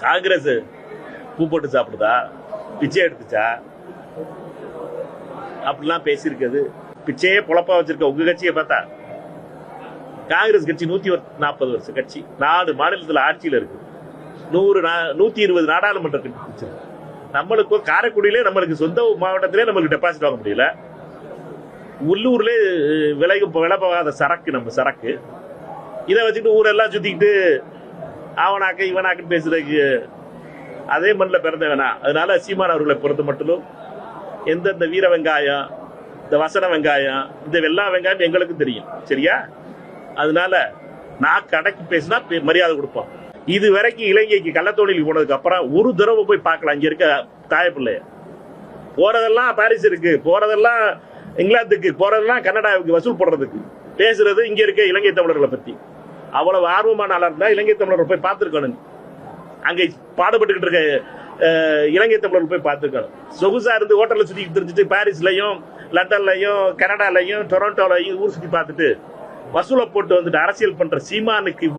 காங்கிரஸ் பூ போட்டு சாப்பிடுதா, பிச்சை எடுத்துச்சா, அப்படிலாம் பேசியிருக்கிறது. பிச்சையே பொழப்பா வச்சிருக்க உங்க கட்சியை பார்த்தா, காங்கிரஸ் கட்சி 140 வருஷ கட்சி, 4 மாநிலத்தில் ஆட்சியில் இருக்கு, 120 நாடாளுமன்ற கட்சி. நம்மளுக்கு காரைக்குடியிலே நம்மளுக்கு சொந்த மாவட்டத்திலே நம்மளுக்கு டெபாசிட் வாங்க முடியல. உள்ளூர்ல விலை போகாத சரக்கு நம்ம சரக்கு. இதை வச்சுட்டு ஊரெல்லாம் சுத்திக்கிட்டு அவனாக்க இவனாக்குன்னு பேசுறதுக்கு அதே மண்ணில் பிறந்த வேணா. அதனால சீமான் அவர்களை பொறுத்த மட்டும் எந்தெந்த வீர வெங்காயம், இந்த வசன வெங்காயம், இந்த வெள்ளா வெங்காயம் எங்களுக்கும் தெரியும், சரியா? அதனால நான் கடைக்கு பேசினா மரியாதை கொடுப்போம். இது வரைக்கும் இலங்கைக்கு கள்ளத்தொழிலுக்கு போனதுக்கு அப்புறம் ஒரு தடவை போய் பார்க்கலாம் அங்க இருக்க தாயப்பிள்ளைய. போறதெல்லாம் பாரிஸ் இருக்கு, போறதெல்லாம் இங்கிலாந்துக்கு, போறதெல்லாம் கனடாவுக்கு வசூல் போடுறதுக்கு. பேசுறது இங்க இருக்க இலங்கை தமிழர்களை பத்தி. அவ்வளவு ஆர்வமான ஆளா இருந்தா இலங்கை தமிழர்கள் போய் பார்த்திருக்கணும். அங்க பாடுபட்டு இருக்க இலங்கை தமிழர்கள் போய் பார்த்திருக்கணும். சொகுசா இருந்து ஹோட்டல்ல சுத்தி தெரிஞ்சுட்டு பாரிஸ்லயும் லண்டன்லயும் கனடாலையும் டொரண்டோலையும் ஊர் சுத்தி பார்த்துட்டு வசூலை போட்டு வந்துட்டு அரசியல் பண்ற சீமானுக்கு